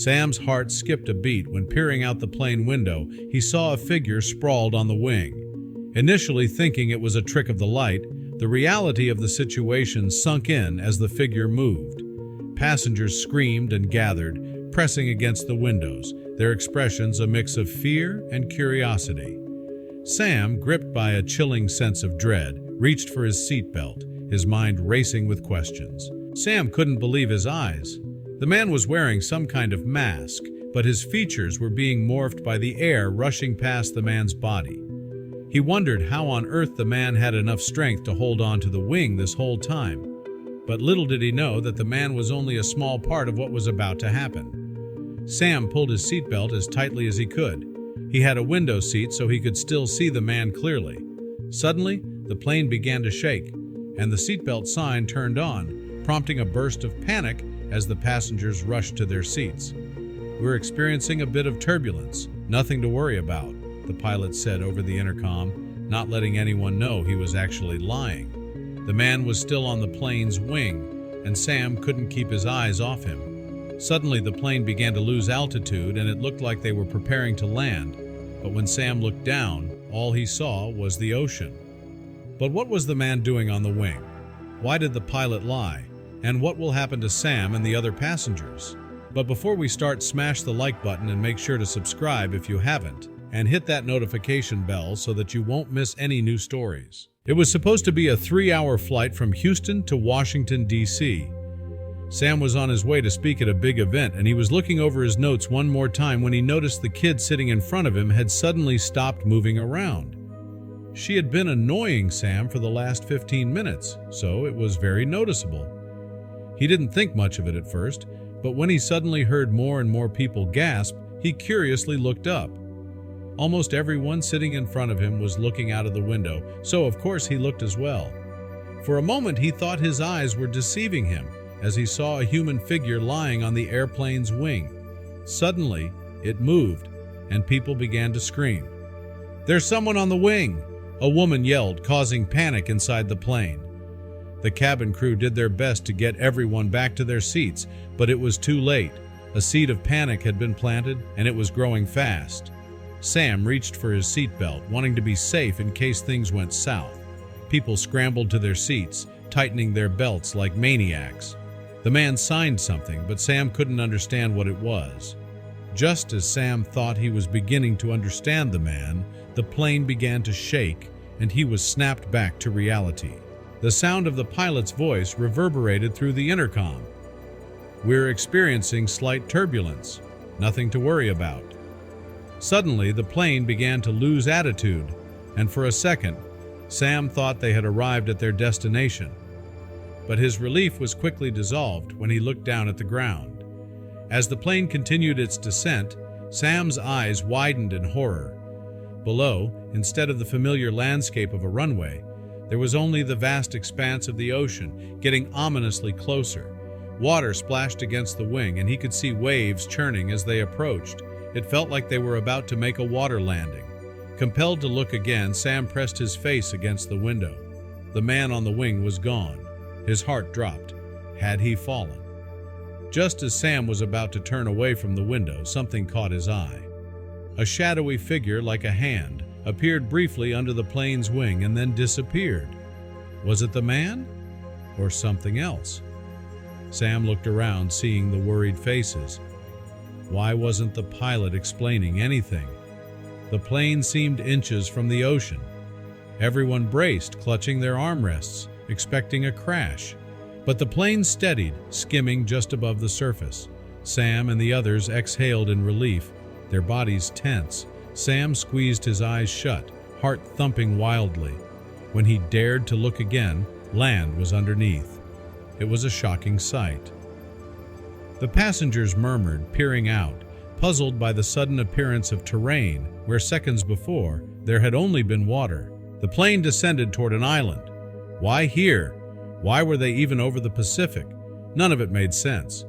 Sam's heart skipped a beat when, peering out the plane window, he saw a figure sprawled on the wing. Initially thinking it was a trick of the light, the reality of the situation sunk in as the figure moved. Passengers screamed and gathered, pressing against the windows, their expressions a mix of fear and curiosity. Sam, gripped by a chilling sense of dread, reached for his seatbelt, his mind racing with questions. Sam couldn't believe his eyes. The man was wearing some kind of mask, but his features were being morphed by the air rushing past the man's body. He wondered how on earth the man had enough strength to hold on to the wing this whole time. But little did he know that the man was only a small part of what was about to happen. Sam pulled his seatbelt as tightly as he could. He had a window seat so he could still see the man clearly. Suddenly, the plane began to shake, and the seatbelt sign turned on, prompting a burst of panic as the passengers rushed to their seats. "We're experiencing a bit of turbulence. Nothing to worry about," the pilot said over the intercom, not letting anyone know he was actually lying. The man was still on the plane's wing, and Sam couldn't keep his eyes off him. Suddenly, the plane began to lose altitude, and it looked like they were preparing to land. But when Sam looked down, all he saw was the ocean. But what was the man doing on the wing? Why did the pilot lie? And what will happen to Sam and the other passengers? But before we start, smash the like button and make sure to subscribe if you haven't, and hit that notification bell so that you won't miss any new stories. It was supposed to be a 3-hour flight from Houston to Washington, D.C. Sam was on his way to speak at a big event, and he was looking over his notes one more time when he noticed the kid sitting in front of him had suddenly stopped moving around. She had been annoying Sam for the last 15 minutes, so it was very noticeable. He didn't think much of it at first, but when he suddenly heard more and more people gasp, he curiously looked up. Almost everyone sitting in front of him was looking out of the window, so of course he looked as well. For a moment he thought his eyes were deceiving him as he saw a human figure lying on the airplane's wing. Suddenly, it moved, and people began to scream. "There's someone on the wing!" a woman yelled, causing panic inside the plane. The cabin crew did their best to get everyone back to their seats, but it was too late. A seed of panic had been planted, and it was growing fast. Sam reached for his seatbelt, wanting to be safe in case things went south. People scrambled to their seats, tightening their belts like maniacs. The man signed something, but Sam couldn't understand what it was. Just as Sam thought he was beginning to understand the man, the plane began to shake, and he was snapped back to reality. The sound of the pilot's voice reverberated through the intercom. "We're experiencing slight turbulence. Nothing to worry about." Suddenly, the plane began to lose attitude, and for a second, Sam thought they had arrived at their destination. But his relief was quickly dissolved when he looked down at the ground. As the plane continued its descent, Sam's eyes widened in horror. Below, instead of the familiar landscape of a runway, there was only the vast expanse of the ocean, getting ominously closer. Water splashed against the wing, and he could see waves churning as they approached. It felt like they were about to make a water landing. Compelled to look again, Sam pressed his face against the window. The man on the wing was gone. His heart dropped. Had he fallen? Just as Sam was about to turn away from the window, something caught his eye. A shadowy figure like a hand appeared briefly under the plane's wing and then disappeared. Was it the man? Or something else? Sam looked around, seeing the worried faces. Why wasn't the pilot explaining anything? The plane seemed inches from the ocean. Everyone braced, clutching their armrests, expecting a crash. But the plane steadied, skimming just above the surface. Sam and the others exhaled in relief, their bodies tense. Sam squeezed his eyes shut, heart thumping wildly. When he dared to look again, land was underneath. It was a shocking sight. The passengers murmured, peering out, puzzled by the sudden appearance of terrain where seconds before there had only been water. The plane descended toward an island. Why here? Why were they even over the Pacific? None of it made sense.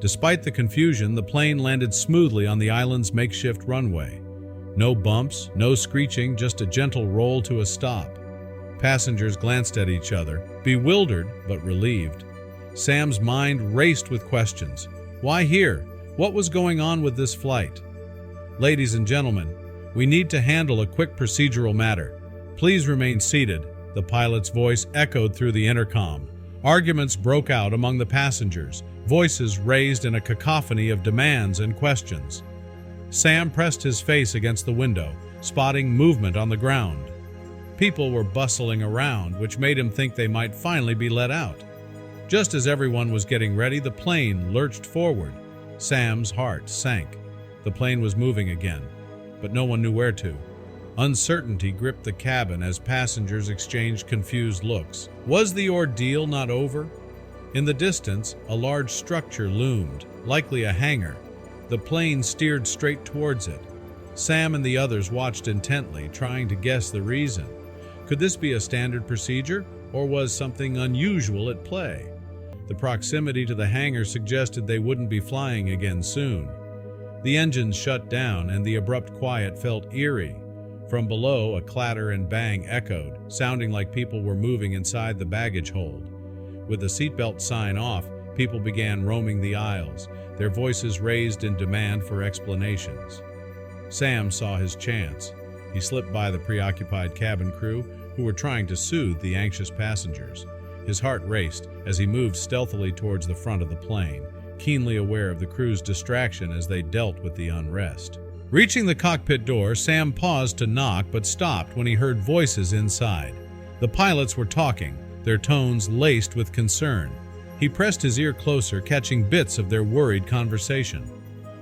Despite the confusion, the plane landed smoothly on the island's makeshift runway. No bumps, no screeching, just a gentle roll to a stop. Passengers glanced at each other, bewildered but relieved. Sam's mind raced with questions. Why here? What was going on with this flight? Ladies and gentlemen, we need to handle a quick procedural matter. Please remain seated. The pilot's voice echoed through the intercom. Arguments broke out among the passengers, voices raised in a cacophony of demands and questions. Sam pressed his face against the window, spotting movement on the ground. People were bustling around, which made him think they might finally be let out. Just as everyone was getting ready, the plane lurched forward. Sam's heart sank. The plane was moving again, but no one knew where to. Uncertainty gripped the cabin as passengers exchanged confused looks. Was the ordeal not over? In the distance, a large structure loomed, likely a hangar. The plane steered straight towards it. Sam and the others watched intently, trying to guess the reason. Could this be a standard procedure, or was something unusual at play? The proximity to the hangar suggested they wouldn't be flying again soon. The engines shut down, and the abrupt quiet felt eerie. From below, a clatter and bang echoed, sounding like people were moving inside the baggage hold. With the seatbelt sign off, people began roaming the aisles, their voices raised in demand for explanations. Sam saw his chance. He slipped by the preoccupied cabin crew, who were trying to soothe the anxious passengers. His heart raced as he moved stealthily towards the front of the plane, keenly aware of the crew's distraction as they dealt with the unrest. Reaching the cockpit door, Sam paused to knock but stopped when he heard voices inside. The pilots were talking, their tones laced with concern. He pressed his ear closer, catching bits of their worried conversation.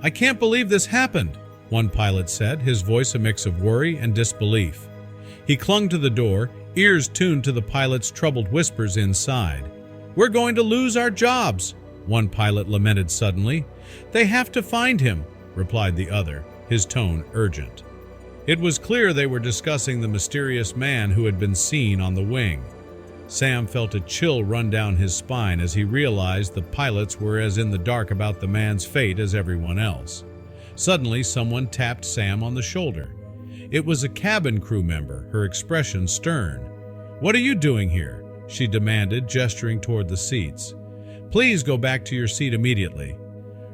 "I can't believe this happened," one pilot said, his voice a mix of worry and disbelief. He clung to the door, ears tuned to the pilot's troubled whispers inside. "We're going to lose our jobs," one pilot lamented suddenly. "They have to find him," replied the other, his tone urgent. It was clear they were discussing the mysterious man who had been seen on the wing. Sam felt a chill run down his spine as he realized the pilots were as in the dark about the man's fate as everyone else. Suddenly, someone tapped Sam on the shoulder. It was a cabin crew member, her expression stern. "What are you doing here?" she demanded, gesturing toward the seats. "Please go back to your seat immediately."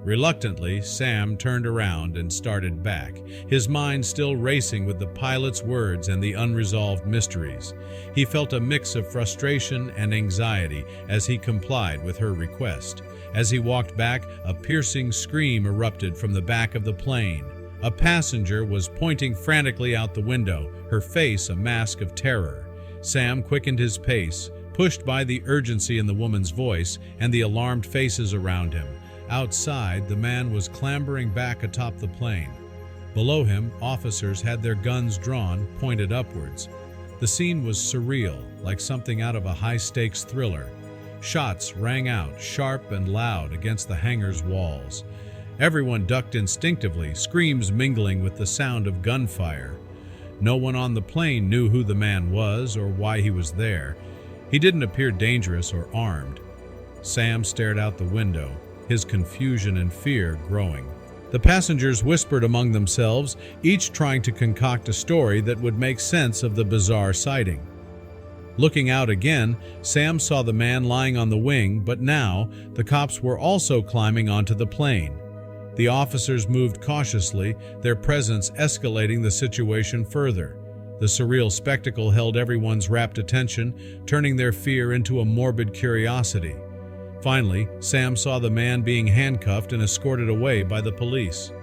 Reluctantly, Sam turned around and started back, his mind still racing with the pilot's words and the unresolved mysteries. He felt a mix of frustration and anxiety as he complied with her request. As he walked back, a piercing scream erupted from the back of the plane. A passenger was pointing frantically out the window, her face a mask of terror. Sam quickened his pace, pushed by the urgency in the woman's voice and the alarmed faces around him. Outside, the man was clambering back atop the plane. Below him, officers had their guns drawn, pointed upwards. The scene was surreal, like something out of a high-stakes thriller. Shots rang out, sharp and loud, against the hangar's walls. Everyone ducked instinctively, screams mingling with the sound of gunfire. No one on the plane knew who the man was or why he was there. He didn't appear dangerous or armed. Sam stared out the window, his confusion and fear growing. The passengers whispered among themselves, each trying to concoct a story that would make sense of the bizarre sighting. Looking out again, Sam saw the man lying on the wing, but now the cops were also climbing onto the plane. The officers moved cautiously, their presence escalating the situation further. The surreal spectacle held everyone's rapt attention, turning their fear into a morbid curiosity. Finally, Sam saw the man being handcuffed and escorted away by the police.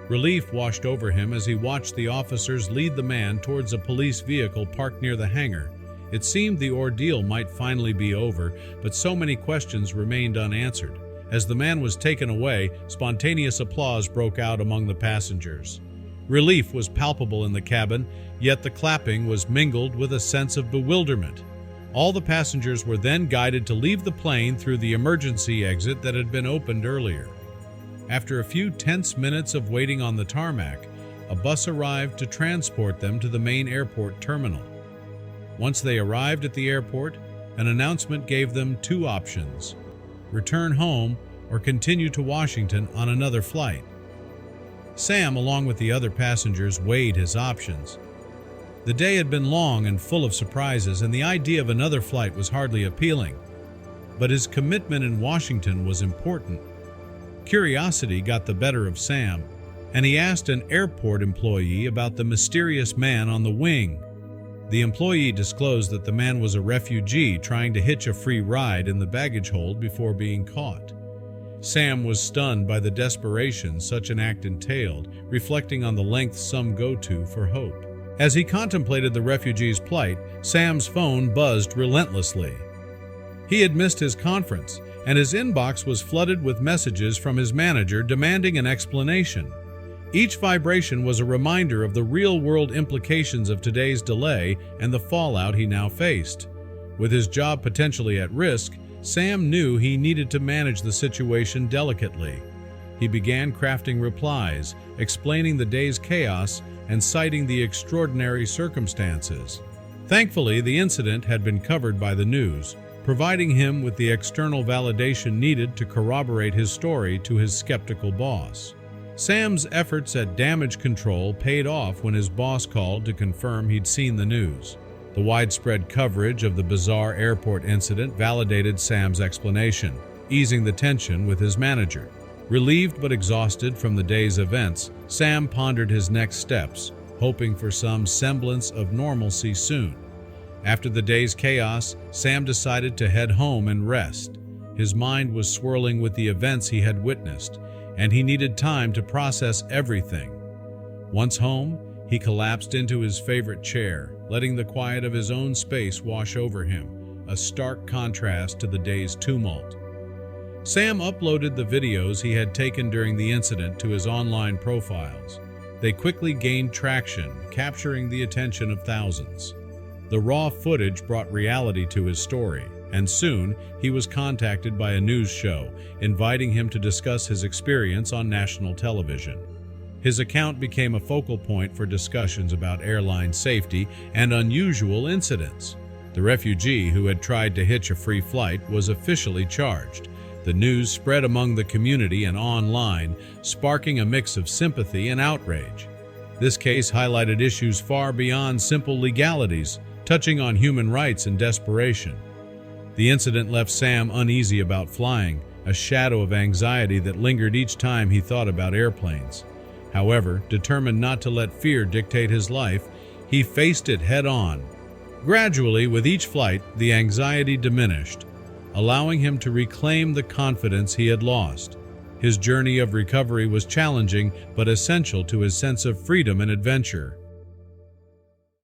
Relief washed over him as he watched the officers lead the man towards a police vehicle parked near the hangar. It seemed the ordeal might finally be over, but so many questions remained unanswered. As the man was taken away, spontaneous applause broke out among the passengers. Relief was palpable in the cabin, yet the clapping was mingled with a sense of bewilderment. All the passengers were then guided to leave the plane through the emergency exit that had been opened earlier. After a few tense minutes of waiting on the tarmac, a bus arrived to transport them to the main airport terminal. Once they arrived at the airport, an announcement gave them two options: return home or continue to Washington on another flight. Sam, along with the other passengers, weighed his options. The day had been long and full of surprises, and the idea of another flight was hardly appealing. But his commitment in Washington was important. Curiosity got the better of Sam, and he asked an airport employee about the mysterious man on the wing. The employee disclosed that the man was a refugee trying to hitch a free ride in the baggage hold before being caught. Sam was stunned by the desperation such an act entailed, reflecting on the lengths some go to for hope. As he contemplated the refugee's plight, Sam's phone buzzed relentlessly. He had missed his conference, and his inbox was flooded with messages from his manager demanding an explanation. Each vibration was a reminder of the real-world implications of today's delay and the fallout he now faced. With his job potentially at risk, Sam knew he needed to manage the situation delicately. He began crafting replies, explaining the day's chaos and citing the extraordinary circumstances. Thankfully, the incident had been covered by the news, providing him with the external validation needed to corroborate his story to his skeptical boss. Sam's efforts at damage control paid off when his boss called to confirm he'd seen the news. The widespread coverage of the bizarre airport incident validated Sam's explanation, easing the tension with his manager. Relieved but exhausted from the day's events, Sam pondered his next steps, hoping for some semblance of normalcy soon. After the day's chaos, Sam decided to head home and rest. His mind was swirling with the events he had witnessed, and he needed time to process everything. Once home, he collapsed into his favorite chair, letting the quiet of his own space wash over him, a stark contrast to the day's tumult. Sam uploaded the videos he had taken during the incident to his online profiles. They quickly gained traction, capturing the attention of thousands. The raw footage brought reality to his story, and soon he was contacted by a news show, inviting him to discuss his experience on national television. His account became a focal point for discussions about airline safety and unusual incidents. The refugee who had tried to hitch a free flight was officially charged. The news spread among the community and online, sparking a mix of sympathy and outrage. This case highlighted issues far beyond simple legalities, touching on human rights and desperation. The incident left Sam uneasy about flying, a shadow of anxiety that lingered each time he thought about airplanes. However, determined not to let fear dictate his life, he faced it head-on. Gradually, with each flight, the anxiety diminished, allowing him to reclaim the confidence he had lost. His journey of recovery was challenging but essential to his sense of freedom and adventure.